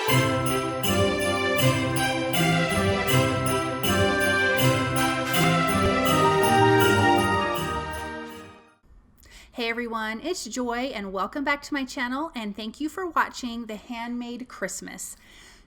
Hey everyone, it's Joy and welcome back to my channel, and thank you for watching the Handmade Christmas.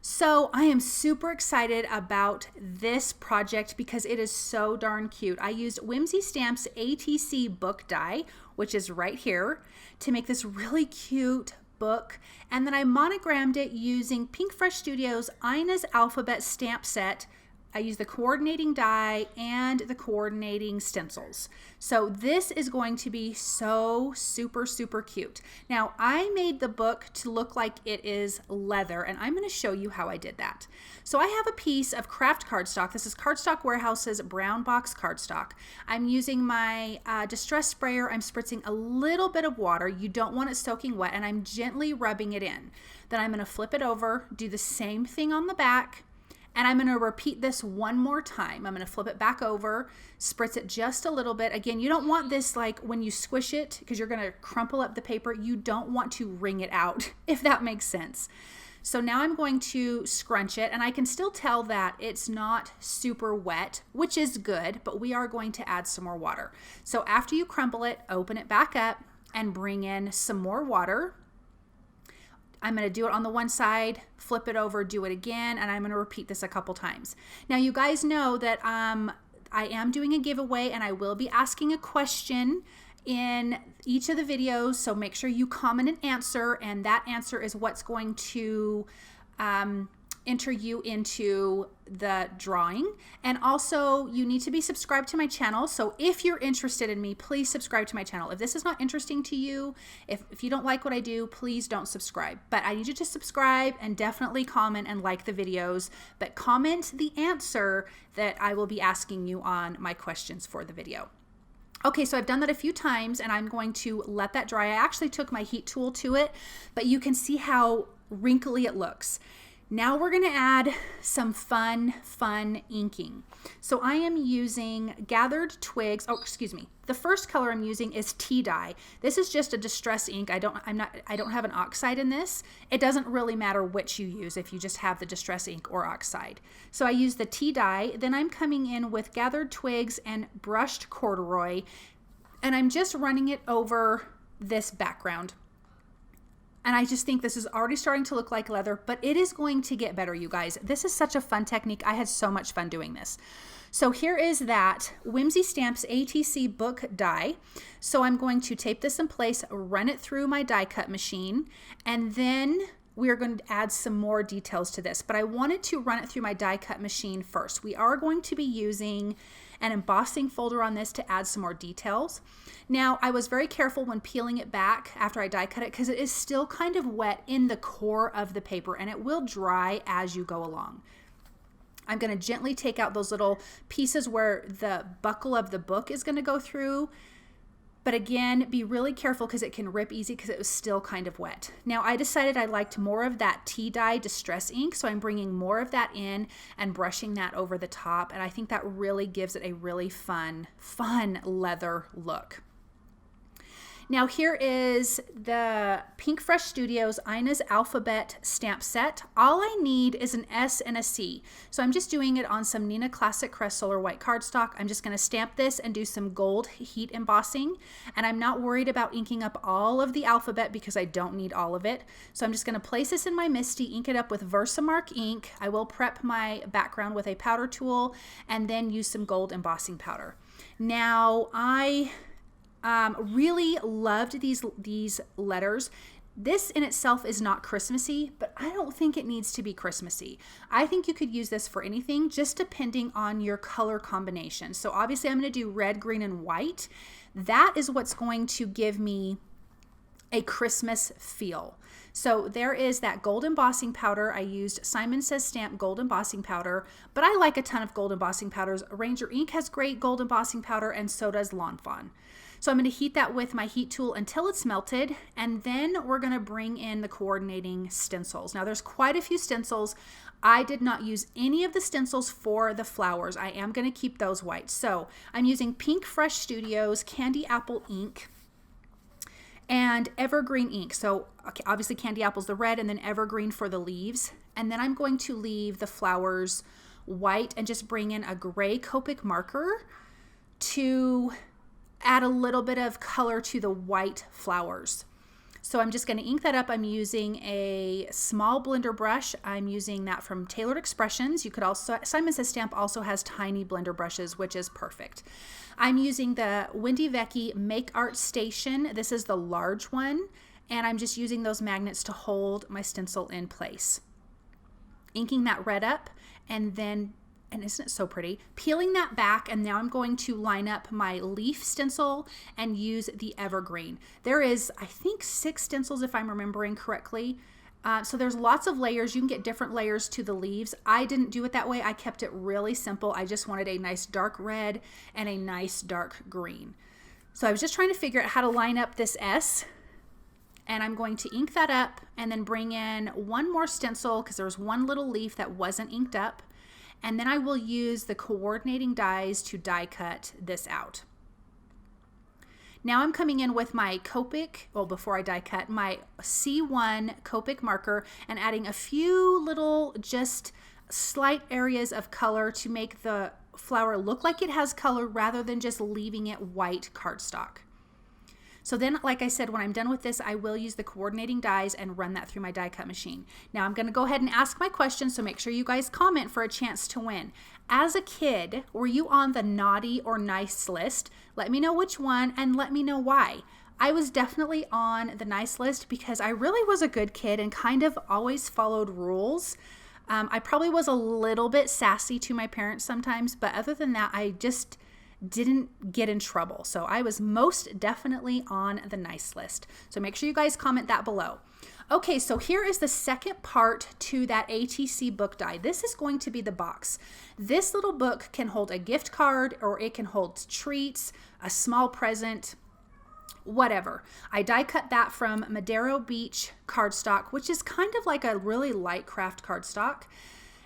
So I am super excited about this project because it is so darn cute. I used Whimsy Stamp's ATC book die, which is right here, to make this really cute book, and then I monogrammed it using Pinkfresh Studios' Ina's Alphabet stamp set. I use the coordinating die and the coordinating stencils. So this is going to be so super cute. Now I made the book to look like it is leather, and I'm going to show you how I did that. So I have a piece of craft cardstock. This is Cardstock Warehouse's brown box cardstock. I'm using my distress sprayer. I'm spritzing a little bit of water. You don't want it soaking wet, and I'm gently rubbing it in. Then I'm going to flip it over, do the same thing on the back, and I'm going to repeat this one more time. I'm going to flip it back over, spritz it just a little bit. Again, you don't want this like when you squish it, because you're going to crumple up the paper. You don't want to wring it out, if that makes sense. So now I'm going to scrunch it, and I can still tell that it's not super wet, which is good, but we are going to add some more water. So after you crumble it, open it back up and bring in some more water. I'm going to do it on the one side, flip it over, do it again, and I'm going to repeat this a couple times. Now you guys know that I am doing a giveaway, and I will be asking a question in each of the videos, so make sure you comment an answer, and that answer is what's going to enter you into the drawing. And also you need to be subscribed to my channel. So if you're interested in me, please subscribe to my channel. If this is not interesting to you, if you don't like what I do, please don't subscribe. But I need you to subscribe and definitely comment and like the videos, but comment the answer that I will be asking you on my questions for the video. Okay, so I've done that a few times, and I'm going to let that dry. I actually took my heat tool to it, but you can see how wrinkly it looks. Now we're going to add some fun inking. So I am using gathered twigs. Oh, excuse me. The first color I'm using is tea dye. This is just a distress ink. I don't have an oxide in this. It doesn't really matter which you use if you just have the distress ink or oxide. So I use the tea dye. Then I'm coming in with gathered twigs and brushed corduroy, and I'm just running it over this background. And I just think this is already starting to look like leather, but it is going to get better, you guys. This is such a fun technique. I had so much fun doing this. So here is that Whimsy Stamp's ATC book die. So I'm going to tape this in place, run it through my die cut machine, and then we are going to add some more details to this. But I wanted to run it through my die cut machine first. We are going to be using an embossing folder on this to add some more details. Now, I was very careful when peeling it back after I die cut it, because it is still kind of wet in the core of the paper, and it will dry as you go along. I'm going to gently take out those little pieces where the buckle of the book is going to go through. But again, be really careful because it can rip easy because it was still kind of wet. Now I decided I liked more of that tea dye distress ink, so I'm bringing more of that in and brushing that over the top, and I think that really gives it a really fun leather look. Now here is the Pinkfresh Studios Ina's Alphabet stamp set. All I need is an S and a C. So I'm just doing it on some Neenah Classic Crest Solar White cardstock. I'm just going to stamp this and do some gold heat embossing. And I'm not worried about inking up all of the alphabet because I don't need all of it. So I'm just going to place this in my Misty, ink it up with Versamark ink. I will prep my background with a powder tool and then use some gold embossing powder. Now I really loved these letters. This in itself is not Christmassy, but I don't think it needs to be Christmassy. I think you could use this for anything, just depending on your color combination. So obviously I'm going to do red, green, and white. That is what's going to give me a Christmas feel. So there is that gold embossing powder. I used Simon Says Stamp gold embossing powder, but I like a ton of gold embossing powders. Ranger Ink has great gold embossing powder, and so does Lawn Fawn. So I'm going to heat that with my heat tool until it's melted, and then we're going to bring in the coordinating stencils. Now there's quite a few stencils. I did not use any of the stencils for the flowers. I am going to keep those white. So I'm using Pinkfresh Studios Candy Apple ink and Evergreen ink. So okay, obviously Candy Apple's the red, and then Evergreen for the leaves. And then I'm going to leave the flowers white and just bring in a gray Copic marker to add a little bit of color to the white flowers. So I'm just going to ink that up. I'm using a small blender brush. I'm using that from Tailored Expressions. You could also, Simon Says Stamp also has tiny blender brushes, which is perfect. I'm using the Wendy Vecchi Make Art Station. This is the large one, and I'm just using those magnets to hold my stencil in place. Inking that red up, and then, and isn't it so pretty, peeling that back, and now I'm going to line up my leaf stencil and use the evergreen. There is, I think, 6 stencils if I'm remembering correctly. So there's lots of layers. You can get different layers to the leaves. I didn't do it that way. I kept it really simple. I just wanted a nice dark red and a nice dark green. So I was just trying to figure out how to line up this S. And I'm going to ink that up and then bring in one more stencil because there was one little leaf that wasn't inked up. And then I will use the coordinating dies to die cut this out. Now I'm coming in with my Copic, well, before I die cut, my C1 Copic marker and adding a few little just slight areas of color to make the flower look like it has color rather than just leaving it white cardstock. So then, like I said, when I'm done with this, I will use the coordinating dies and run that through my die cut machine. Now I'm going to go ahead and ask my question, so make sure you guys comment for a chance to win. As a kid, were you on the naughty or nice list? Let me know which one and let me know why. I was definitely on the nice list because I really was a good kid and kind of always followed rules. I probably was a little bit sassy to my parents sometimes, but other than that, I just didn't get in trouble. So I was most definitely on the nice list. So make sure you guys comment that below. Okay, so here is the second part to that ATC book die. This is going to be the box. This little book can hold a gift card, or it can hold treats, a small present, whatever. I die cut that from Madero Beach cardstock, which is kind of like a really light craft cardstock.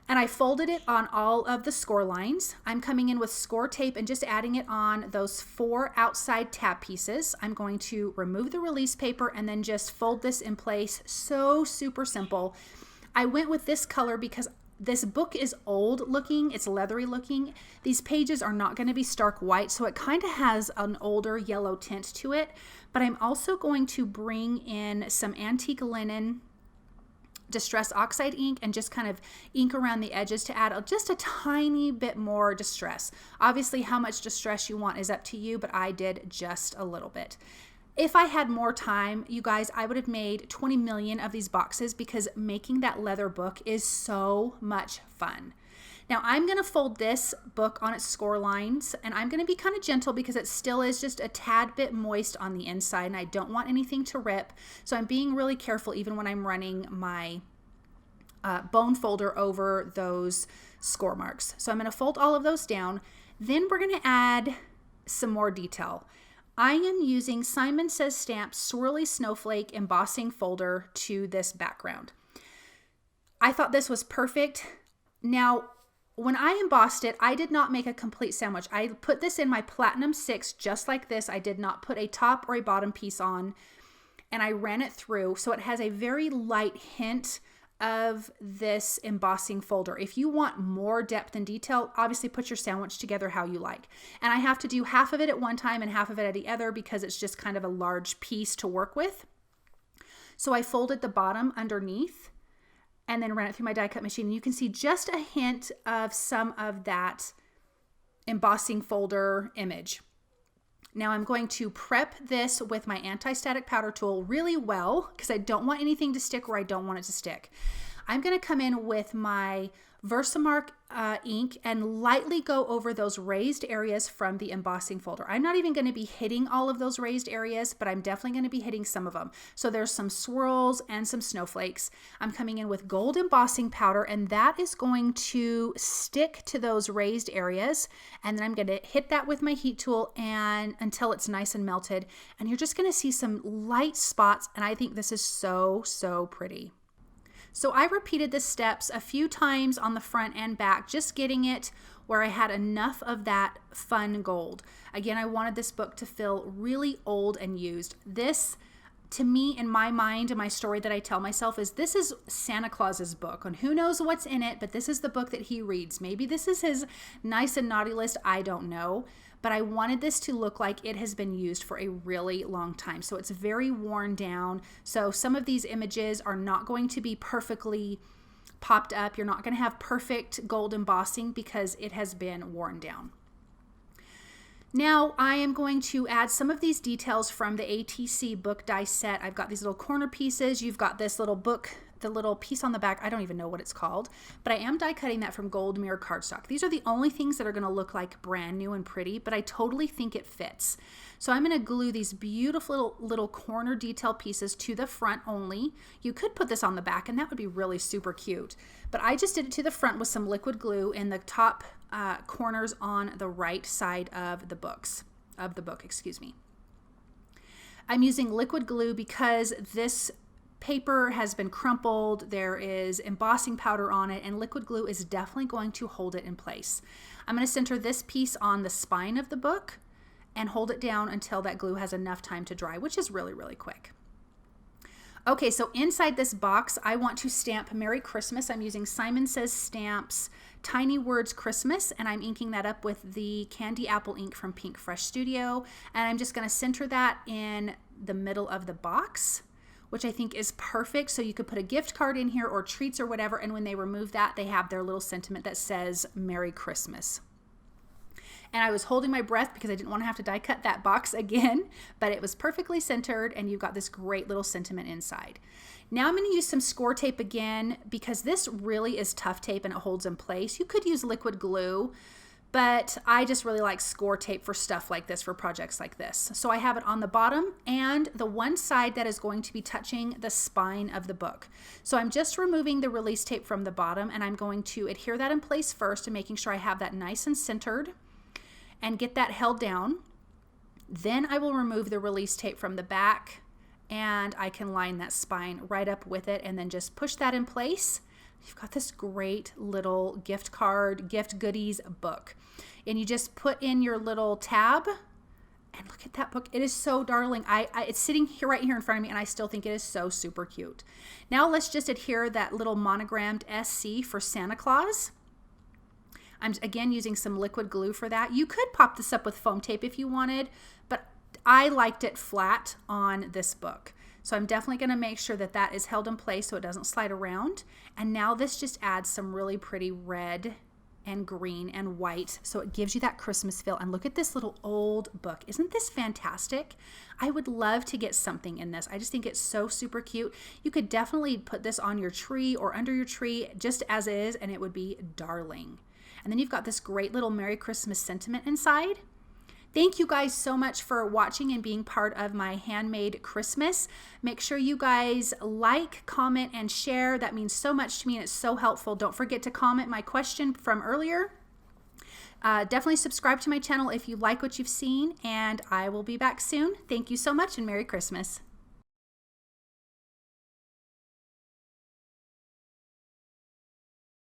And I folded it on all of the score lines. I'm coming in with score tape and just adding it on those 4 outside tab pieces. I'm going to remove the release paper and then just fold this in place. So super simple. I went with this color because this book is old looking, it's leathery looking. These pages are not going to be stark white, so it kind of has an older yellow tint to it. But I'm also going to bring in some antique linen distress oxide ink and just kind of ink around the edges to add just a tiny bit more distress. Obviously, how much distress you want is up to you, but I did just a little bit. If I had more time, you guys, I would have made 20 million of these boxes because making that leather book is so much fun. Now I'm going to fold this book on its score lines, and I'm going to be kind of gentle because it still is just a tad bit moist on the inside and I don't want anything to rip. So I'm being really careful even when I'm running my bone folder over those score marks. So I'm going to fold all of those down. Then we're going to add some more detail. I am using Simon Says Stamp Swirly Snowflake embossing folder to this background. I thought this was perfect. Now, when I embossed it, I did not make a complete sandwich. I put this in my Platinum 6 just like this. I did not put a top or a bottom piece on, and I ran it through. So it has a very light hint of this embossing folder. If you want more depth and detail, obviously put your sandwich together how you like. And I have to do half of it at one time and half of it at the other because it's just kind of a large piece to work with. So I folded the bottom underneath and then ran it through my die cut machine. And you can see just a hint of some of that embossing folder image. Now I'm going to prep this with my anti-static powder tool really well because I don't want anything to stick where I don't want it to stick. I'm going to come in with my Versamark ink and lightly go over those raised areas from the embossing folder. I'm not even going to be hitting all of those raised areas, but I'm definitely going to be hitting some of them. So there's some swirls and some snowflakes. I'm coming in with gold embossing powder, and that is going to stick to those raised areas. And then I'm going to hit that with my heat tool and until it's nice and melted. And you're just going to see some light spots. And I think this is so, so pretty. So I repeated the steps a few times on the front and back, just getting it where I had enough of that fun gold. Again, I wanted this book to feel really old and used. This to me, in my mind and my story that I tell myself, is this is Santa Claus's book, and who knows what's in it, but this is the book that he reads. Maybe this is his nice and naughty list. I don't know. But I wanted this to look like it has been used for a really long time. So it's very worn down. So some of these images are not going to be perfectly popped up. You're not going to have perfect gold embossing because it has been worn down. Now I am going to add some of these details from the ATC book die set. I've got these little corner pieces. You've got this little book, the little piece on the back. I don't even know what it's called, but I am die cutting that from gold mirror cardstock. These are the only things that are going to look like brand new and pretty, but I totally think it fits. So I'm going to glue these beautiful little corner detail pieces to the front only. You could put this on the back and that would be really super cute, but I just did it to the front with some liquid glue in the top corners on the right side of the book, excuse me. I'm using liquid glue because this paper has been crumpled, there is embossing powder on it, and liquid glue is definitely going to hold it in place. I'm going to center this piece on the spine of the book and hold it down until that glue has enough time to dry, which is really, really quick. Okay, so inside this box, I want to stamp Merry Christmas. I'm using Simon Says Stamps Tiny Words Christmas, and I'm inking that up with the Candy Apple ink from Pinkfresh Studio, and I'm just going to center that in the middle of the box, which I think is perfect. So you could put a gift card in here or treats or whatever, and when they remove that, they have their little sentiment that says Merry Christmas. And I was holding my breath because I didn't want to have to die cut that box again, but it was perfectly centered, and you've got this great little sentiment inside. Now I'm going to use some score tape again because this really is tough tape and it holds in place. You could use liquid glue, but I just really like score tape for stuff like this, for projects like this. So I have it on the bottom and the one side that is going to be touching the spine of the book. So I'm just removing the release tape from the bottom, and I'm going to adhere that in place first and making sure I have that nice and centered and get that held down. Then I will remove the release tape from the back, and I can line that spine right up with it and then just push that in place. You've got this great little gift card, gift goodies book. And you just put in your little tab, and look at that book. It is so darling. It's sitting here right here in front of me, and I still think it is so super cute. Now let's just adhere that little monogrammed SC for Santa Claus. I'm again using some liquid glue for that. You could pop this up with foam tape if you wanted, but I liked it flat on this book. So I'm definitely going to make sure that that is held in place so it doesn't slide around. And now this just adds some really pretty red and green and white, so it gives you that Christmas feel. And look at this little old book. Isn't this fantastic? I would love to get something in this. I just think it's so super cute. You could definitely put this on your tree or under your tree just as is, and it would be darling. And then you've got this great little Merry Christmas sentiment inside. Thank you guys so much for watching and being part of my Handmade Christmas. Make sure you guys like, comment, and share. That means so much to me and it's so helpful. Don't forget to comment my question from earlier. Definitely subscribe to my channel if you like what you've seen, and I will be back soon. Thank you so much and Merry Christmas.